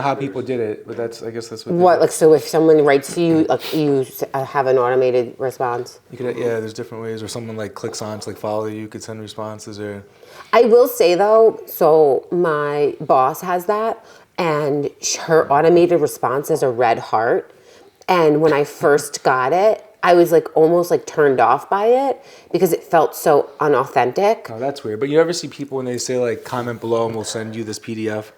how people did it, but I guess that's what. What, like, so if someone writes to you, like, you have an automated response? You could, yeah, there's different ways, or someone like clicks on to like follow you, could send responses, or. I will say though, so my boss has that, and her automated response is a red heart. And when I first got it, I was like almost like turned off by it because it felt so unauthentic. Oh, that's weird. But you ever see people when they say like comment below and we'll send you this PDF?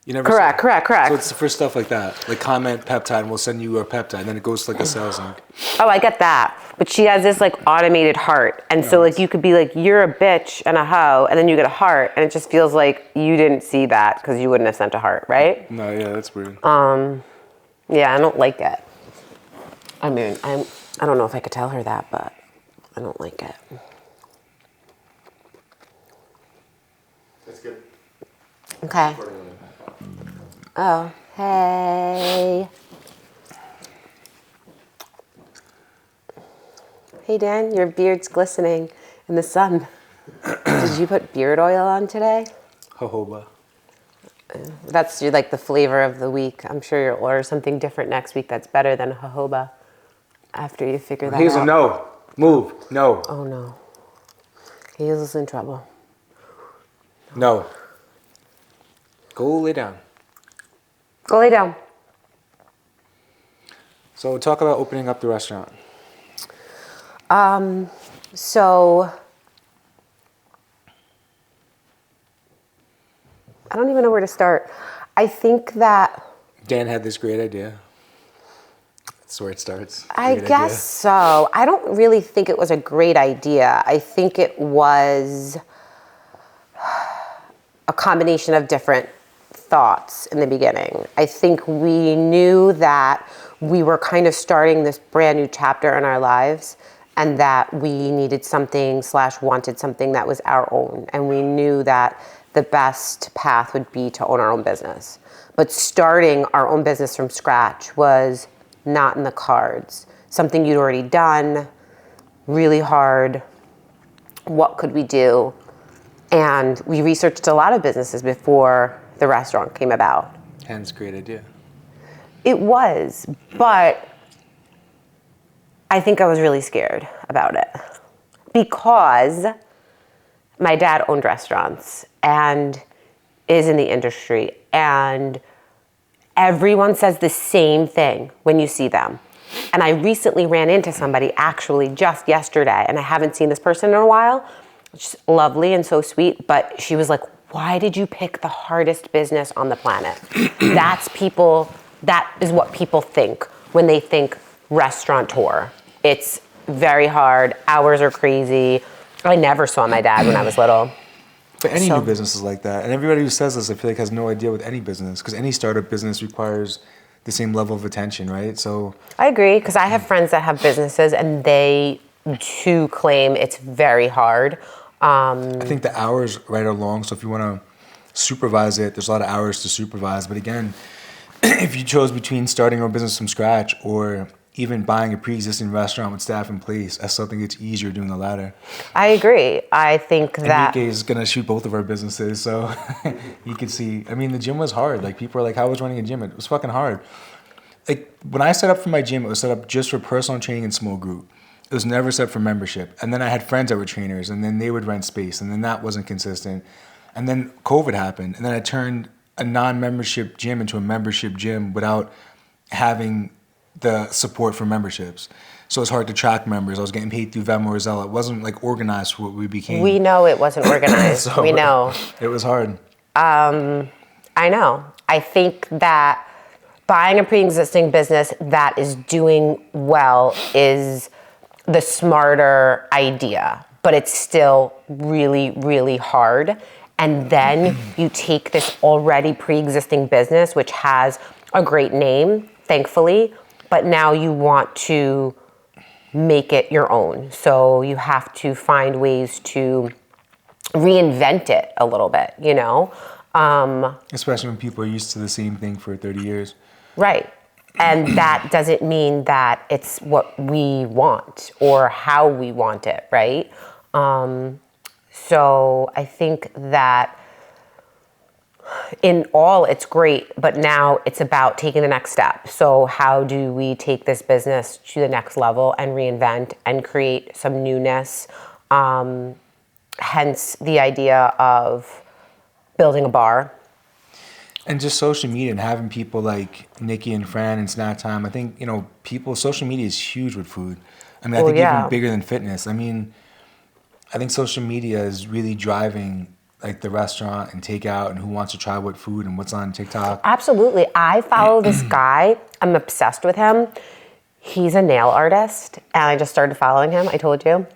You never. Correct. So it's for stuff like that, like comment peptide, and we'll send you a peptide, and then it goes to like a sales link. Oh, I get that. But she has this like automated heart. And so like you could be like, you're a bitch and a hoe, and then you get a heart, and it just feels like you didn't see that because you wouldn't have sent a heart, right? No, yeah, that's weird. Yeah, I don't like it. I mean, I don't know if I could tell her that, but I don't like it. That's good. Okay. Oh, hey. Hey, Dan, your beard's glistening in the sun. Did you put beard oil on today? Jojoba. That's like the flavor of the week. I'm sure you'll order something different next week that's better than jojoba after you figure that Hazel, out. no. Move. No. Oh, no. Hazel's in trouble. No. Go lay down. Go lay down. So talk about opening up the restaurant. So I don't even know where to start. I think that Dan had this great idea. That's where it starts. I Great guess idea. so. I don't really think it was a great idea. I think it was a combination of different thoughts in the beginning. I think we knew that we were kind of starting this brand new chapter in our lives, and that we needed something / wanted something that was our own. And we knew that the best path would be to own our own business. But starting our own business from scratch was not in the cards. Something you'd already done, really hard. What could we do? And we researched a lot of businesses before the restaurant came about. Hence, great idea. It was, but I think I was really scared about it because my dad owned restaurants and is in the industry, and everyone says the same thing when you see them. And I recently ran into somebody actually just yesterday, and I haven't seen this person in a while. She's lovely and so sweet, but she was like, why did you pick the hardest business on the planet? That is what people think when they think restaurateur. It's very hard, hours are crazy. I never saw my dad when I was little. But any new business is like that. And everybody who says this, I feel like, has no idea with any business, because any startup business requires the same level of attention, right? So I agree, because I have friends that have businesses and they too claim it's very hard. I think the hours right are long. So if you want to supervise it, there's a lot of hours to supervise. But again, if you chose between starting your business from scratch or even buying a pre-existing restaurant with staff in place, I still think it's easier doing the latter. I agree. I think that Enrique is going to shoot both of our businesses, so you can see. I mean, the gym was hard. Like, people are like, how was running a gym? It was fucking hard. Like, when I set up for my gym, it was set up just for personal training and small group. It was never set for membership. And then I had friends that were trainers, and then they would rent space, and then that wasn't consistent. And then COVID happened, and then I turned a non-membership gym into a membership gym without having the support for memberships. So it's hard to track members. I was getting paid through Venmo or Zelle. It wasn't like organized for what we became. we know it wasn't organized. So we know. It was hard. I know. I think that buying a pre-existing business that is doing well is the smarter idea, but it's still really, really hard. And then you take this already pre-existing business, which has a great name, thankfully, but now you want to make it your own. So you have to find ways to reinvent it a little bit, you know? Especially when people are used to the same thing for 30 years. Right. And that doesn't mean that it's what we want or how we want it, right? So I think that in all, it's great, but now it's about taking the next step. So how do we take this business to the next level and reinvent and create some newness? Hence the idea of building a bar. And just social media and having people like Nikki and Fran and Snack Time. I think, social media is huge with food. I mean, I think even bigger than fitness. I mean, I think social media is really driving like the restaurant and takeout and who wants to try what food and what's on TikTok. Absolutely. I follow this guy. I'm obsessed with him. He's a nail artist, and I just started following him. I told you.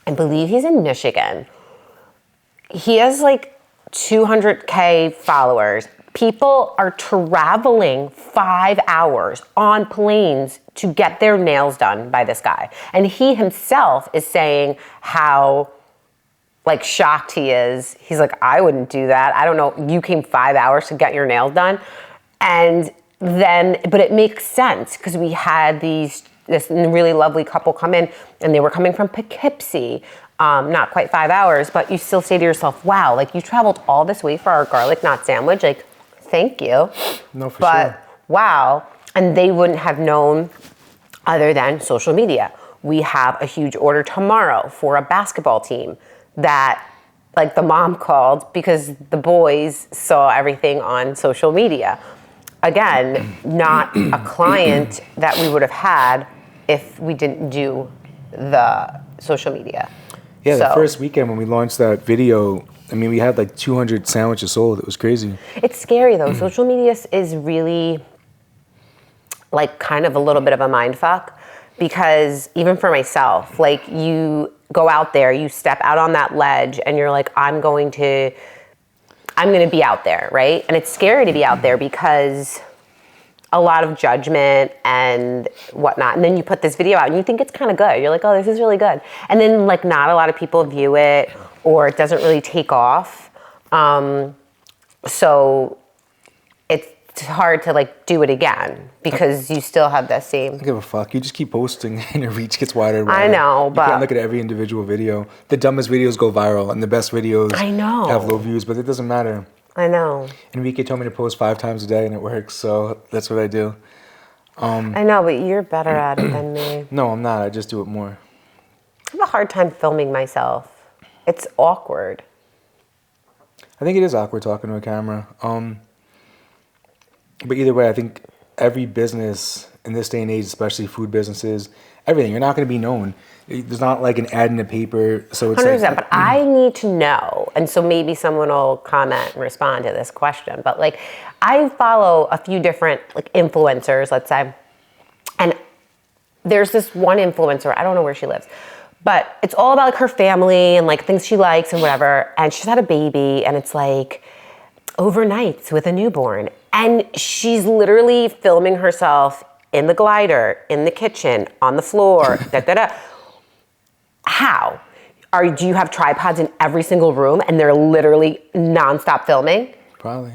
I believe he's in Michigan. He has like 200K followers. People are traveling 5 hours on planes to get their nails done by this guy. And he himself is saying how like shocked he is. He's like, I wouldn't do that. I don't know. You came 5 hours to get your nails done. And then, but it makes sense because we had this really lovely couple come in and they were coming from Poughkeepsie. Not quite 5 hours, but you still say to yourself, wow, like you traveled all this way for our garlic knot sandwich. Like, thank you. No, for but, sure. wow. And they wouldn't have known other than social media. We have a huge order tomorrow for a basketball team that like the mom called because the boys saw everything on social media. Again, not a client that we would have had if we didn't do the social media. Yeah, the first weekend when we launched that video, I mean, we had like 200 sandwiches sold. It was crazy. It's scary though. Social media is really like kind of a little bit of a mind fuck because even for myself, like you go out there, you step out on that ledge and you're like, I'm going to be out there, right? And it's scary to be out there because a lot of judgment and whatnot. And then you put this video out and you think it's kind of good. You're like, oh, this is really good. And then like not a lot of people view it or it doesn't really take off. So it's hard to like do it again because you still have that same. I don't give a fuck. You just keep posting and your reach gets wider and wider. I know, but you can't look at every individual video. The dumbest videos go viral and the best videos have low views, but it doesn't matter. I know. Enrique told me to post 5 times a day and it works, so that's what I do. I know, but you're better at it than me. No, I'm not. I just do it more. I have a hard time filming myself. It's awkward. I think it is awkward talking to a camera. But either way, I think every business in this day and age, especially food businesses, everything, you're not going to be known. There's not like an ad in the paper, so it's 100%, like, but I need to know, and so maybe someone will comment and respond to this question, but like I follow a few different like influencers, let's say, and there's this one influencer, I don't know where she lives, but it's all about like her family and like things she likes and whatever, and she's had a baby, and it's like overnights with a newborn, and she's literally filming herself in the glider, in the kitchen, on the floor, How? Do you have tripods in every single room and they're literally nonstop filming? Probably.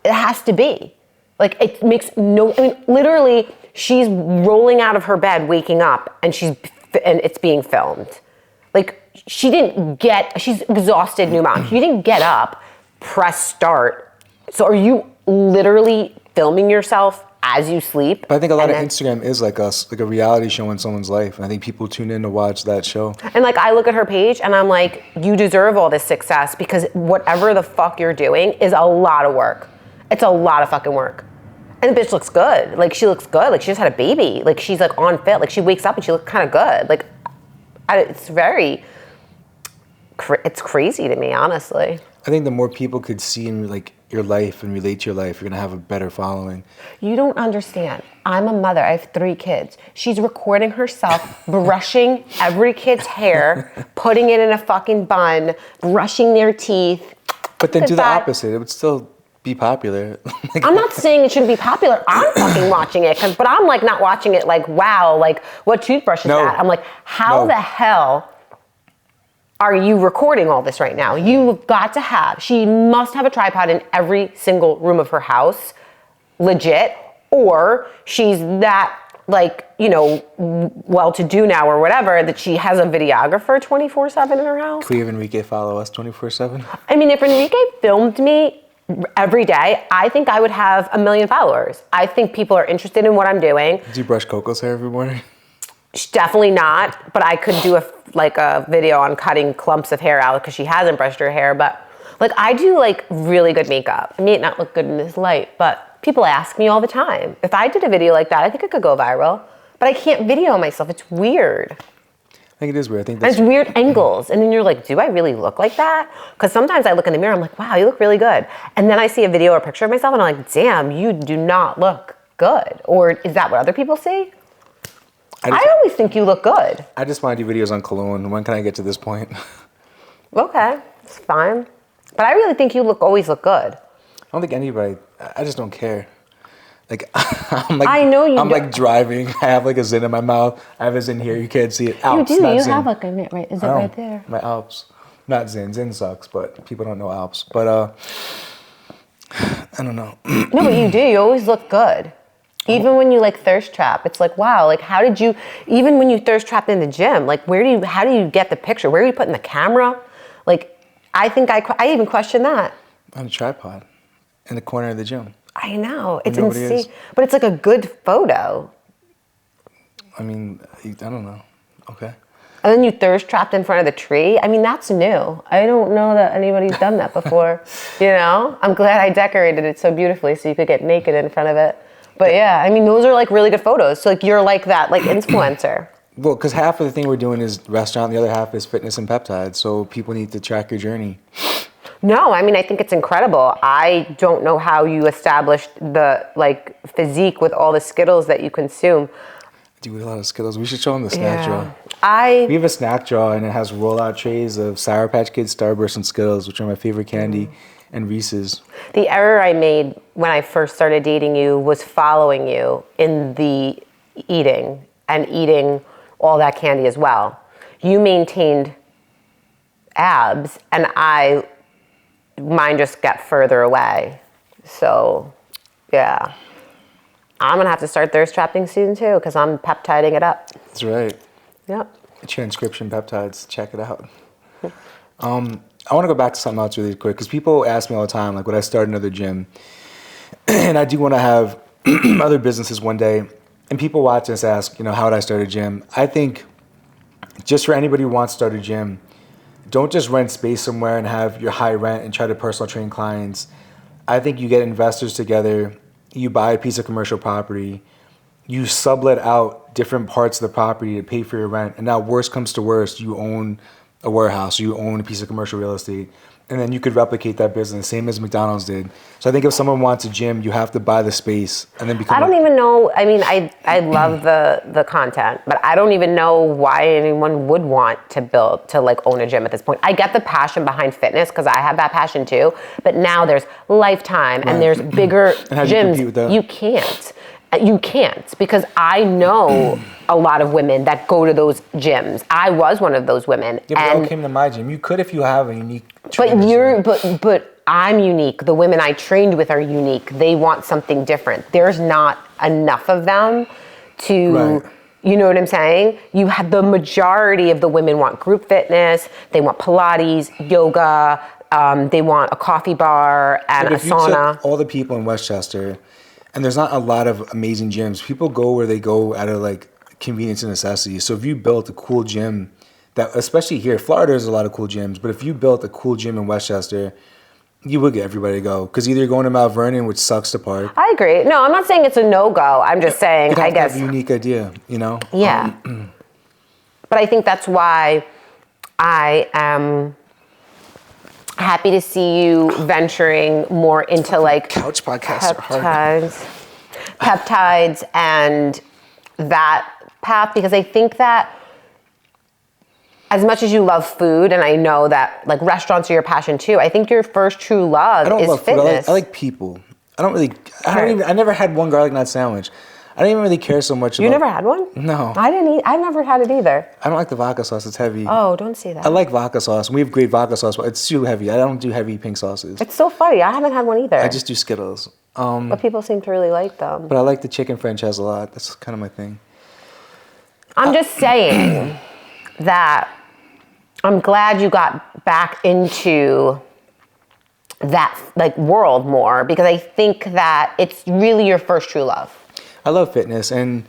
It has to be. Like it makes literally she's rolling out of her bed, waking up, and it's being filmed. Like she's exhausted new mom. She didn't get up, press start. So are you literally filming yourself as you sleep? But I think a lot of Instagram is like us, like a reality show in someone's life. And I think people tune in to watch that show. And like I look at her page and I'm like, you deserve all this success because whatever the fuck you're doing is a lot of work. It's a lot of fucking work. And the bitch looks good. Like she looks good. Like she just had a baby. Like she's like on fit. Like she wakes up and she looks kind of good. Like it's crazy to me, honestly. I think the more people could see in like your life and relate to your life, you're gonna have a better following. You don't understand. I'm a mother. I have 3 kids. She's recording herself brushing every kid's hair, putting it in a fucking bun, brushing their teeth. But then do the opposite. It would still be popular. I'm not saying it shouldn't be popular. I'm fucking watching it, but I'm like not watching it like, wow, like what toothbrush is that? I'm like, how the hell are you recording all this right now? You've got to she must have a tripod in every single room of her house, legit, or she's that like, well-to-do now or whatever, that she has a videographer 24/7 in her house. Can we have Enrique follow us 24/7? I mean, if Enrique filmed me every day, I think I would have 1 million followers. I think people are interested in what I'm doing. Do you brush Coco's hair every morning? Definitely not, but I could do a video on cutting clumps of hair out because she hasn't brushed her hair. But like I do like really good makeup. It may not look good in this light, but people ask me all the time. If I did a video like that, I think it could go viral. But I can't video myself. It's weird. I think it is weird. I think And that's it's weird angles. And then you're like, do I really look like that? Because sometimes I look in the mirror, I'm like, wow, you look really good. And then I see a video or a picture of myself and I'm like, damn, you do not look good. Or is that what other people see? I always think you look good. I just want to do videos on cologne. When can I get to this point? Okay, it's fine. But I really think you always look good. I don't think anybody. I just don't care. Like I'm like I know you I'm don't. like driving. I have like a zin in my mouth. I have a zin here. You can't see it. Alps, You do. not You zin. have like a right. Is it Oh, right there? My Alps. Not Zin. Zin sucks, but people don't know Alps. But I don't know. No, but you do. You always look good. Even when you like thirst trap, it's like, wow, like how did you, even when you thirst trap in the gym, like how do you get the picture? Where are you putting the camera? Like, I think I even question that. On a tripod, in the corner of the gym. I know, it's nobody insane. is. But it's like a good photo. I mean, I don't know. Okay. And then you thirst trapped in front of the tree. I mean, that's new. I don't know that anybody's done that before. You know, I'm glad I decorated it so beautifully so you could get naked in front of it. But yeah, I mean, those are like really good photos. So like you're like that, like influencer. Well, because half of the thing we're doing is restaurant, the other half is fitness and peptides. So people need to track your journey. No, I mean, I think it's incredible. I don't know how you established the like physique with all the Skittles that you consume. Do a lot of Skittles. We should show them the snack drawer. We have a snack drawer and it has rollout trays of Sour Patch Kids, Starburst, and Skittles, which are my favorite candy, and Reese's. The error I made when I first started dating you was following you in the eating and eating all that candy as well. You maintained abs and mine just got further away. So, yeah. I'm gonna have to start thirst trapping soon too because I'm peptiding it up. That's right. Yep. Transcription peptides. Check it out. I want to go back to something else really quick because people ask me all the time, like, would I start another gym? And I do want to have other businesses one day. And people watch us ask, you know, how would I start a gym? I think just for anybody who wants to start a gym, don't just rent space somewhere and have your high rent and try to personal train clients. I think you get investors together, you buy a piece of commercial property, you sublet out different parts of the property to pay for your rent. And now worst comes to worst, you own a warehouse, you own a piece of commercial real estate, and then you could replicate that business, same as McDonald's did. So I think if someone wants a gym, you have to buy the space and then become. I don't even know. I mean, I love the content, but I don't even know why anyone would want to like own a gym at this point. I get the passion behind fitness because I have that passion too. But now there's Lifetime and there's bigger And how do you gyms. compete with that? You can't because I know a lot of women that go to those gyms. I was one of those women. Yeah, but they all came to my gym. You could if you have a unique. But I'm unique. The women I trained with are unique. They want something different. There's not enough of them to, Right. you know what I'm saying? You have the majority of the women want group fitness. They want Pilates, yoga. They want a coffee bar and But a if you sauna. took all the people in Westchester, and there's not a lot of amazing gyms. People go where they go out of like convenience and necessity. So if you built a cool gym, that especially here, Florida has a lot of cool gyms. But if you built a cool gym in Westchester, you would get everybody to go because either you're going to Mount Vernon, which sucks to park. I agree. No, I'm not saying it's a no-go. I'm just saying, You'd have I to have guess. a unique idea, you know. Yeah. But I think that's why I am happy to see you venturing more into like Couch podcasts are hard. peptides and that path because I think that as much as you love food and I know that like restaurants are your passion too, I think your first true love I don't is love fitness. food. I like people. I Right. never had one garlic nut sandwich. I don't even really care so much You about. never had one? No. I never had it either. I don't like the vodka sauce. It's heavy. Oh, don't say that. I like vodka sauce. We have great vodka sauce, but it's too heavy. I don't do heavy pink sauces. It's so funny. I haven't had one either. I just do Skittles. But people seem to really like them. But I like the chicken franchise a lot. That's kind of my thing. I'm just saying that I'm glad you got back into that like world more, because I think that it's really your first true love. I love fitness, and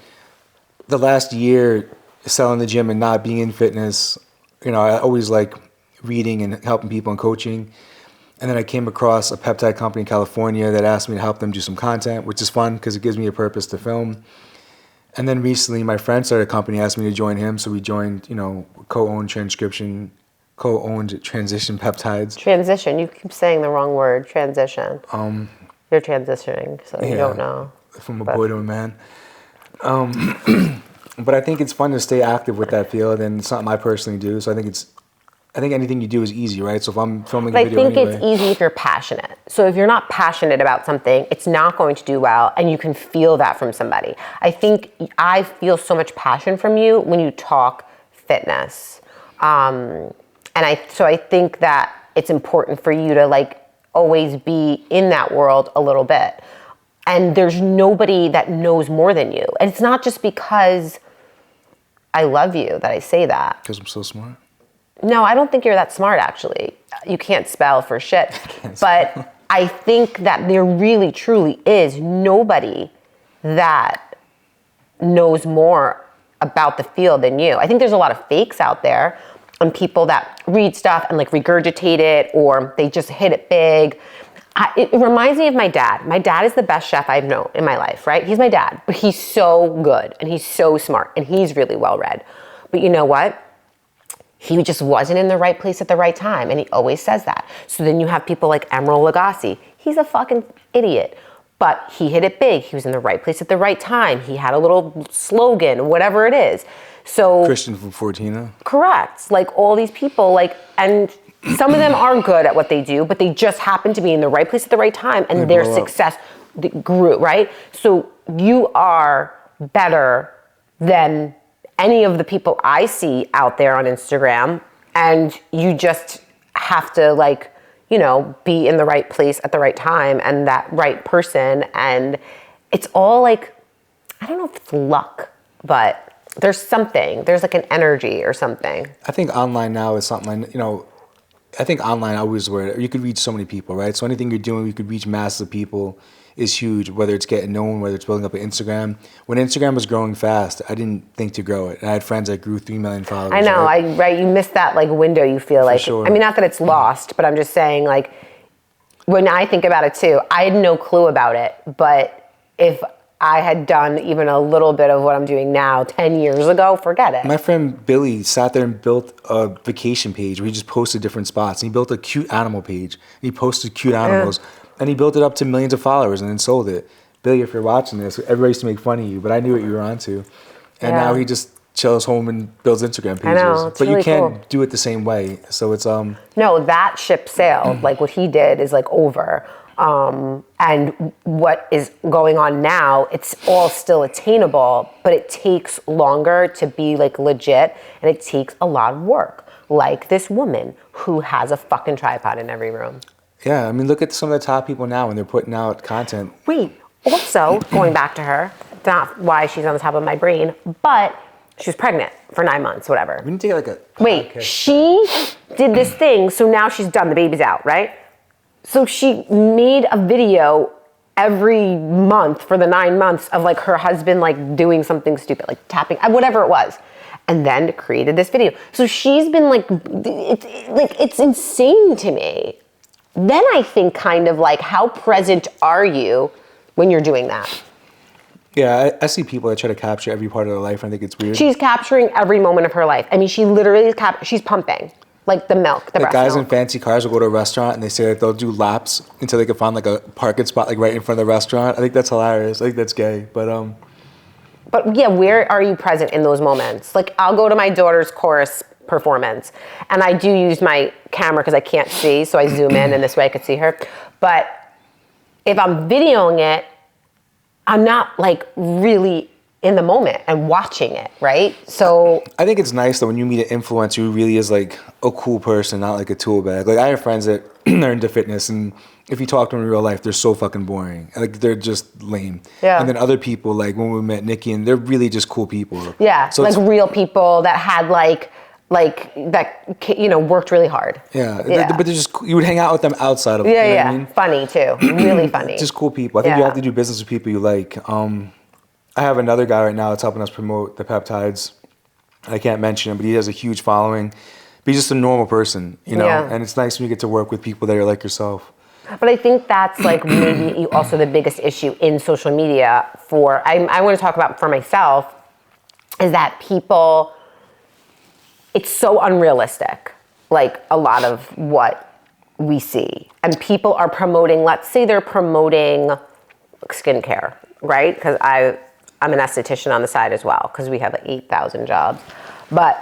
the last year selling the gym and not being in fitness, I always like reading and helping people and coaching. And then I came across a peptide company in California that asked me to help them do some content, which is fun because it gives me a purpose to film. And then recently my friend started a company, asked me to join him. So we joined, co-owned transition peptides. Transition. You keep saying the wrong word. Transition. You're transitioning, so you don't know. From a boy to a man. But I think it's fun to stay active with that field, and it's something I personally do. So I think anything you do is easy, right? So if I'm filming a video anyway. It's easy if you're passionate. So if you're not passionate about something, it's not going to do well, and you can feel that from somebody. I feel so much passion from you when you talk fitness. And I think that it's important for you to like always be in that world a little bit. And there's nobody that knows more than you. And it's not just because I love you that I say that. Because I'm so smart? No, I don't think you're that smart, actually. You can't spell for shit. But I think that there really, truly is nobody that knows more about the field than you. I think there's a lot of fakes out there and people that read stuff and like regurgitate it, or they just hit it big. It reminds me of my dad. My dad is the best chef I've known in my life, right? He's my dad, but he's so good and he's so smart and he's really well read. But you know what? He just wasn't in the right place at the right time, and he always says that. So then you have people like Emeril Lagasse. He's a fucking idiot, but he hit it big. He was in the right place at the right time. He had a little slogan, whatever it is. So Christian from Fortina. Correct. Like all these people, and some of them are good at what they do, but they just happen to be in the right place at the right time, and their success grew, right? So you are better than any of the people I see out there on Instagram, and you just have to be in the right place at the right time and that right person. And it's all I don't know if it's luck, but there's like an energy or something. I think online now is something, I think online always where you could reach so many people, right? So anything you're doing, you could reach masses of people is huge, whether it's getting known, whether it's building up an Instagram. When Instagram was growing fast, I didn't think to grow it. And I had friends that grew 3 million followers. I know, right? You missed that window, you feel like. Sure. I mean, not that it's lost, but I'm just saying when I think about it too, I had no clue about it, but if I had done even a little bit of what I'm doing now 10 years ago, forget it. My friend Billy sat there and built a vacation page where he just posted different spots. And he built a cute animal page. And he posted cute animals. Yeah. And he built it up to millions of followers and then sold it. Billy, if you're watching this, everybody used to make fun of you, but I knew what you were onto. And now he just chills home and builds Instagram pages. I know, it's but really you can't cool. do it the same way. So it's No, that ship sailed. What he did is over. And what is going on now, it's all still attainable, but it takes longer to be legit, and it takes a lot of work. Like this woman who has a fucking tripod in every room. Yeah, I mean, look at some of the top people now when they're putting out content. Wait, also, going back to her, not why she's on the top of my brain, but she was pregnant for 9 months, whatever. We need to get Wait, she did this thing, so now she's done, the baby's out, right? So she made a video every month for the 9 months of her husband doing something stupid, tapping, whatever it was. And then created this video. So she's been it's insane to me. Then I think how present are you when you're doing that? Yeah, I see people that try to capture every part of their life. I think it's weird. She's capturing every moment of her life. I mean, she literally is she's pumping. The milk, the breast guys milk. in fancy cars will go to a restaurant and they say that they'll do laps until they can find a parking spot right in front of the restaurant. I think that's hilarious. I think that's gay. But yeah, where are you present in those moments? I'll go to my daughter's chorus performance, and I do use my camera because I can't see, so I zoom in, and this way I could see her. But if I'm videoing it, I'm not really in the moment and watching it, right? So I think it's nice that when you meet an influencer who really is a cool person, not a tool bag. I have friends that are into fitness, and if you talk to them in real life, they're so fucking boring. They're just lame. Yeah. And then other people, when we met Nikki, and they're really just cool people. Yeah, so real people that had like that, worked really hard. Yeah. But they're just, you would hang out with them outside of, Yeah, you know yeah. what I mean? Funny too. Really funny. Just cool people. I think you Yeah. have to do business with people you like. I have another guy right now that's helping us promote the peptides. I can't mention him, but he has a huge following. But he's just a normal person, Yeah. And it's nice when you get to work with people that are like yourself. But I think that's like maybe also the biggest issue in social media I want to talk about for myself, is that people, it's so unrealistic, like a lot of what we see. And people are promoting, let's say they're promoting skincare, right? Because I'm an esthetician on the side as well, because we have like 8,000 jobs. But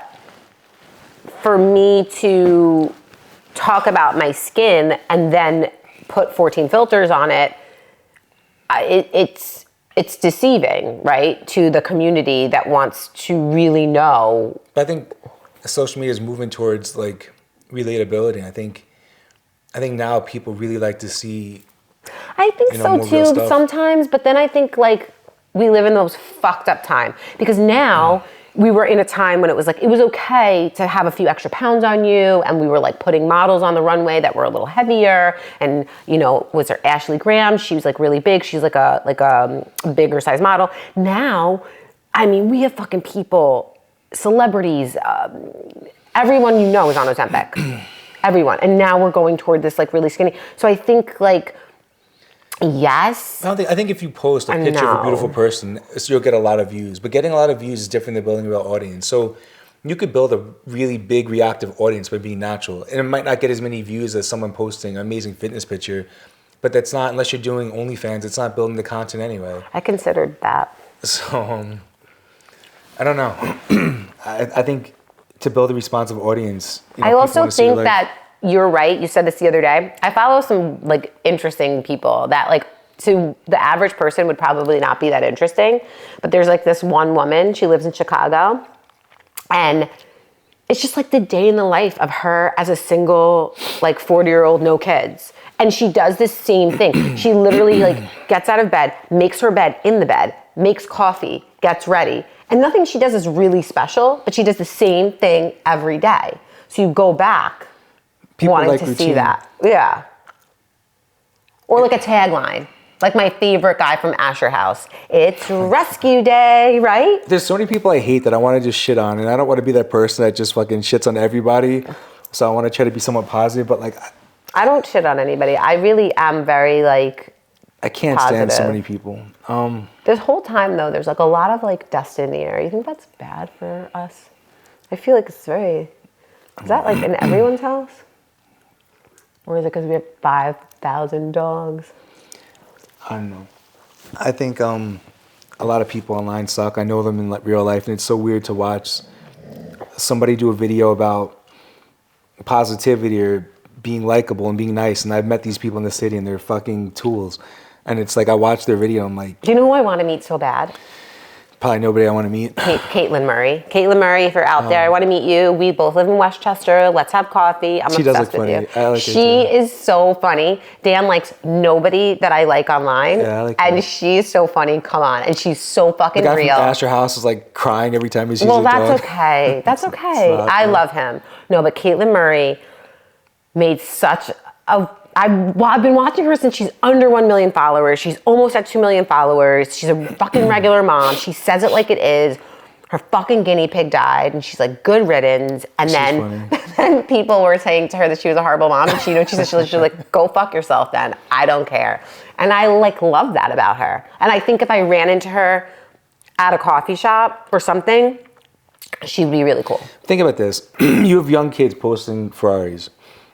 for me to talk about my skin and then put 14 filters on it, it's deceiving, right, to the community that wants to really know. But I think social media is moving towards like relatability. I think now people really like to see. I think so more real too stuff. sometimes, but then I think like we live in the most fucked up time, because now we were in a time when it was like, it was okay to have a few extra pounds on you, and we were like putting models on the runway that were a little heavier, and was there Ashley Graham? She was like really big. She's like a bigger size model. Now, I mean, we have fucking people, celebrities, everyone is on Ozempic. Everyone. And now we're going toward this like really skinny. So I think like, yes. I think if you post a picture of a beautiful person, you'll get a lot of views. But getting a lot of views is different than building a real audience. So you could build a really big reactive audience by being natural. And it might not get as many views as someone posting an amazing fitness picture. But that's not, unless you're doing OnlyFans, it's not building the content anyway. I considered that. So, I don't know. I think to build a responsive audience, I also think that you're right. You said this the other day. I follow some like interesting people that like to the average person would probably not be that interesting. But there's like this one woman, she lives in Chicago, and it's just like the day in the life of her as a single like 40-year-old, no kids. And she does this same thing. She literally like gets out of bed, makes her bed in the bed, makes coffee, gets ready. And nothing she does is really special, but she does the same thing every day. So you go back people wanting like to routine. see that. Yeah. Or like a tagline. Like my favorite guy from Asher House. It's rescue day, right? There's so many people I hate that I want to just shit on, and I don't want to be that person that just fucking shits on everybody. So I want to try to be somewhat positive, but like I don't shit on anybody. I really am very like I can't stand so positive. many people. This whole time though, there's like a lot of like dust in the air. You think that's bad for us? I feel like it's very. Is that like in everyone's house? Or is it because we have 5,000 dogs? I don't know. I think a lot of people online suck. I know them in real life, and it's so weird to watch somebody do a video about positivity or being likable and being nice. And I've met these people in the city, and they're fucking tools. And it's like I watch their video, I'm like, Do you know who I want to meet so bad? probably nobody I want to meet. Caitlin Murray. Caitlin Murray, if you're out there, I want to meet you. We both live in Westchester. Let's have coffee. I'm She does obsessed look with funny. you. I like her She too. is so funny. Dan likes nobody that I like online. Yeah, I like her. and she's so funny. Come on. And she's so The fucking guy real. from Asher House is like crying every time he sees Well, a that's dog. okay. That's okay. not I bad. love him. No, but Caitlin Murray made such a. I've been watching her since she's under 1 million followers. She's almost at 2 million followers. She's a fucking regular mom. She says it like it is. Her fucking guinea pig died, and she's like, good riddance. And then, then people were saying to her that she was a horrible mom. And she said, she's like, go fuck yourself then. I don't care. And I like love that about her. And I think if I ran into her at a coffee shop or something, she'd be really cool. Think about this. You have young kids posting Ferraris,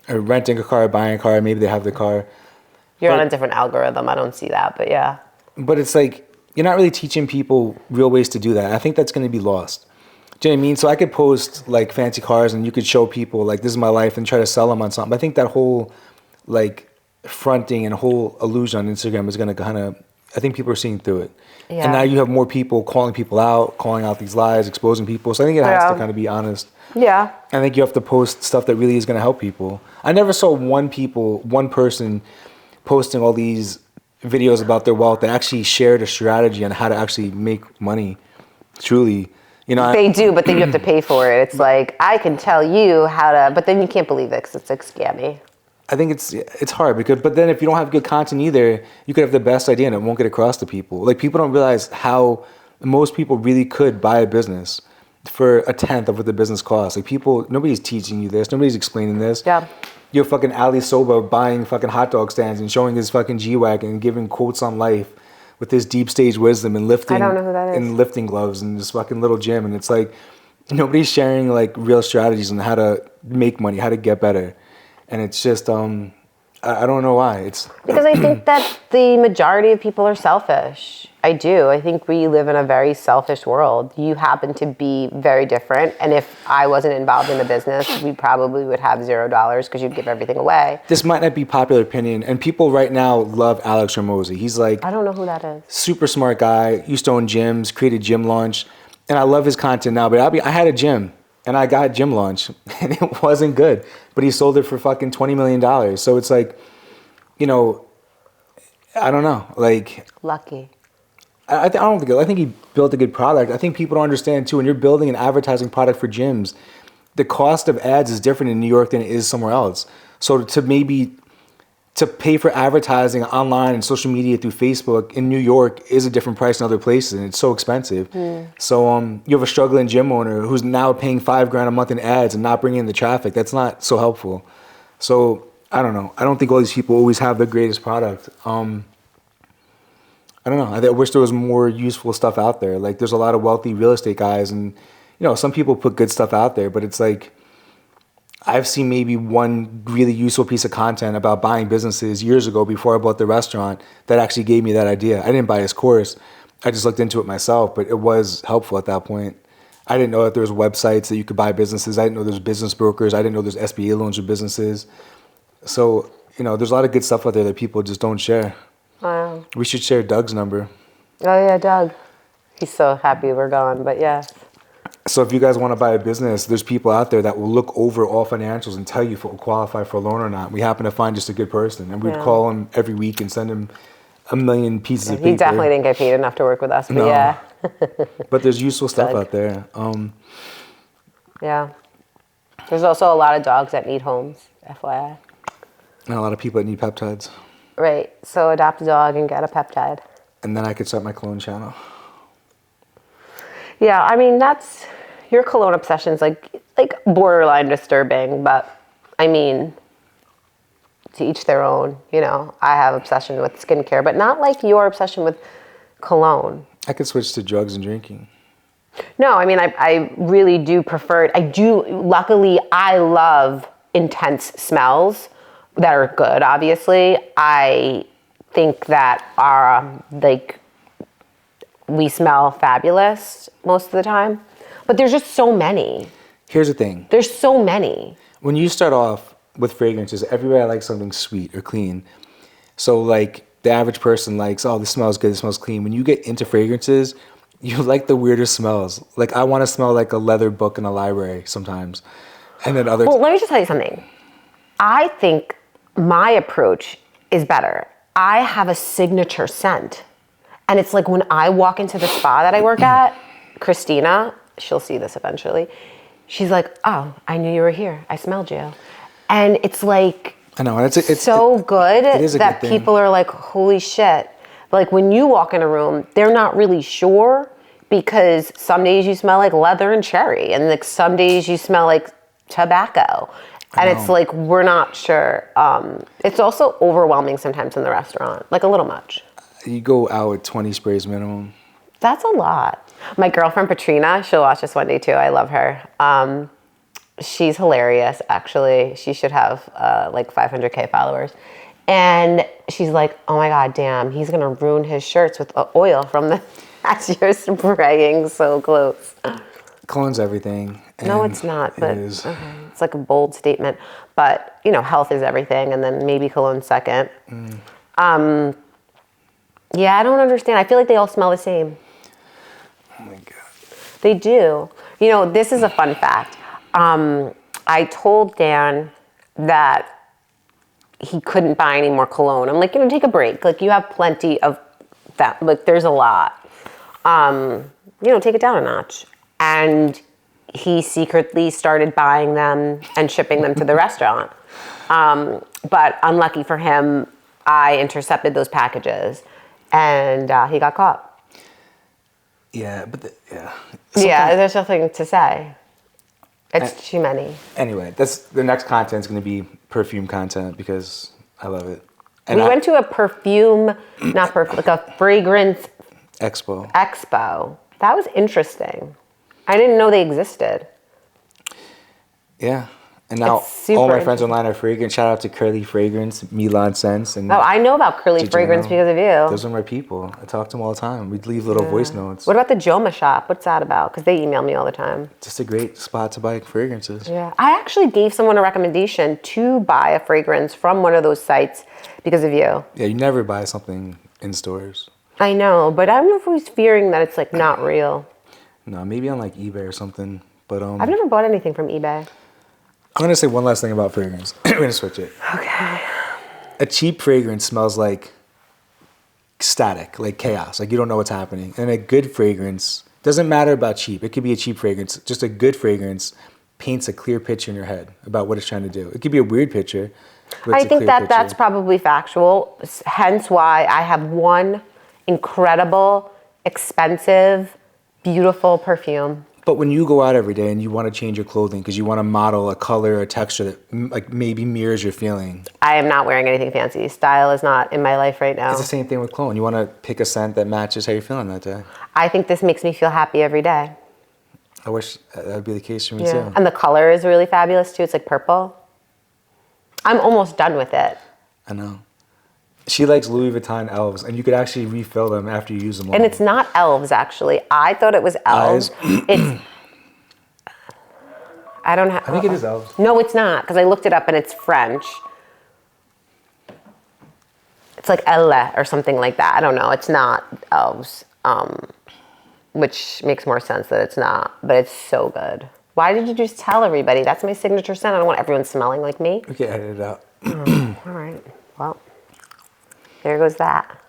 or renting a car, buying a car, maybe they have the car. You're on a different algorithm. I don't see that, but yeah. But it's like, you're not really teaching people real ways to do that. I think that's going to be lost. Do you know what I mean? So I could post like fancy cars and you could show people like, this is my life, and try to sell them on something. I think that whole like fronting and whole illusion on Instagram is going to kind of, I think people are seeing through it. Yeah. And now you have more people calling out these lies, exposing people. So I think it has to kind of be honest. Yeah. I think you have to post stuff that really is going to help people. I never saw one person posting all these videos about their wealth that actually shared a strategy on how to actually make money truly You know, They do, but then you have to pay for it. It's like, I can tell you how to, but then you can't believe it because it's like scammy. I think it's hard because, but then if you don't have good content either, you could have the best idea and it won't get across to people. Like people don't realize how most people really could buy a business for a tenth of what the business costs. Like people, nobody's teaching you this. Nobody's explaining this. Yeah. You're fucking Ali Soba buying fucking hot dog stands and showing his fucking G-Wagon and giving quotes on life with his deep stage wisdom and lifting. I don't know who that is. And lifting gloves and this fucking little gym. And it's like, nobody's sharing like real strategies on how to make money, how to get better. And it's just, I don't know why. It's Because I think that the majority of people are selfish. I do. I think we live in a very selfish world. You happen to be very different. And if I wasn't involved in the business, we probably would have $0 because you'd give everything away. This might not be popular opinion. And people right now love Alex Hormozi. He's like I don't know who that is. super smart guy, used to own gyms, created Gym Launch. And I love his content now. But I had a gym. And I got Gym Launch, and it wasn't good. But he sold it for fucking $20 million. So it's like, you know, I don't know. Like, Lucky. I think he built a good product. I think people don't understand too. When you're building an advertising product for gyms, the cost of ads is different in New York than it is somewhere else. So to pay for advertising online and social media through Facebook in New York is a different price in other places, and it's so expensive. So you have a struggling gym owner who's now paying $5,000 a month in ads and not bringing in the traffic. That's not so helpful. So I don't know. I don't think all these people always have the greatest product. I don't know. I wish there was more useful stuff out there. Like there's a lot of wealthy real estate guys, and you know some people put good stuff out there, but it's like I've seen maybe one really useful piece of content about buying businesses years ago before I bought the restaurant that actually gave me that idea. I didn't buy his course. I just looked into it myself, but it was helpful at that point. I didn't know that there was websites that you could buy businesses. I didn't know there's business brokers. I didn't know there's SBA loans for businesses. So, you know, there's a lot of good stuff out there that people just don't share. Wow. We should share Doug's number. Oh, yeah, Doug. He's so happy we're gone, but yeah. So if you guys want to buy a business, there's people out there that will look over all financials and tell you if it will qualify for a loan or not. We happen to find just a good person, and we'd call him every week and send him a million pieces of paper. He definitely didn't get paid enough to work with us, but No. yeah. But there's useful stuff Doug. out there. Yeah. There's also a lot of dogs that need homes, FYI. And a lot of people that need peptides. Right. So adopt a dog and get a peptide. And then I could start my clone channel. Yeah, I mean that's your cologne obsession's like borderline disturbing, but I mean to each their own, you know. I have obsession with skincare, but not like your obsession with cologne. I could switch to drugs and drinking. No, I mean I really do prefer it. Luckily I love intense smells that are good, obviously. I think that our we smell fabulous most of the time, but there's just so many. Here's the thing. There's so many. When you start off with fragrances, everybody likes something sweet or clean. So like the average person likes, oh, this smells good, this smells clean. When you get into fragrances, you like the weirdest smells. Like I want to smell like a leather book in a library sometimes. And then other Well, let me just tell you something. I think my approach is better. I have a signature scent. And it's like when I walk into the spa that I work at, Christina, she'll see this eventually. She's like, oh, I knew you were here. I smelled you. And it's like I know, it's so good it is a that good thing. people are like, holy shit. Like when you walk in a room, they're not really sure because some days you smell like leather and cherry, and like some days you smell like tobacco. And it's like, we're not sure. It's also overwhelming sometimes in the restaurant, like a little much. You go out with 20 sprays minimum. That's a lot. My girlfriend Patrina, she'll watch this one day too. I love her. She's hilarious, actually. She should have like 500K followers. And she's like, oh my God, damn, he's gonna ruin his shirts with oil from the, as you're spraying so close. Cologne's everything. No, and it's not, it but is. okay, it's like a bold statement. But, you know, health is everything, and then maybe cologne second. Yeah, I don't understand. I feel like they all smell the same. Oh my God. They do. You know, this is a fun fact. I told Dan that he couldn't buy any more cologne. I'm like, you know, take a break. Like, you have plenty of that. Like, there's a lot. You know, take it down a notch. and he secretly started buying them and shipping them to the restaurant. But unlucky for him, I intercepted those packages, and he got caught. Yeah, but Yeah, there's nothing to say. It's too many. Anyway, that's the next content's going to be perfume content because I love it. And We went to a perfume, like a fragrance Expo. expo. That was interesting. I didn't know they existed. Yeah. And now It's super all my friends online are fragrance. Shout out to Curly Fragrance, Milan Scents, and Oh, I know about Curly Did you Fragrance know? because of you. Those are my people. I talk to them all the time. We'd leave little voice notes. What about the Joma shop? What's that about? Because they email me all the time. Just a great spot to buy fragrances. Yeah. I actually gave someone a recommendation to buy a fragrance from one of those sites because of you. Yeah, you never buy something in stores. I know, but I don't know if he's fearing that it's like not real. No, maybe on like eBay or something. But I've never bought anything from eBay. I'm gonna say one last thing about fragrance. We're gonna switch it. Okay. A cheap fragrance smells like static, like chaos, like you don't know what's happening. And a good fragrance doesn't matter about cheap. It could be a cheap fragrance. Just a good fragrance paints a clear picture in your head about what it's trying to do. It could be a weird picture. But I it's a think clear that picture. that's probably factual. Hence why I have one incredible, expensive, beautiful perfume. But when you go out every day and you want to change your clothing because you want to model a color or texture that like maybe mirrors your feeling, I am not wearing anything fancy. Style is not in my life right now. it's the same thing with cologne. You want to pick a scent that matches how you're feeling that day. I think this makes me feel happy every day. I wish that would be the case for me Yeah. too. And the color is really fabulous too. It's like purple. I'm almost done with it. I know. She likes Louis Vuitton elves, and you could actually refill them after you use them all. And it's not elves, actually. I thought it was elves. It's. I don't have. I think it is elves. No, it's not, because I looked it up and it's French. It's like Elle or something like that. I don't know. It's not elves, which makes more sense that it's not, but it's so good. Why did you just tell everybody? That's my signature scent. I don't want everyone smelling like me. We can edit it out. All right. Well, there goes that.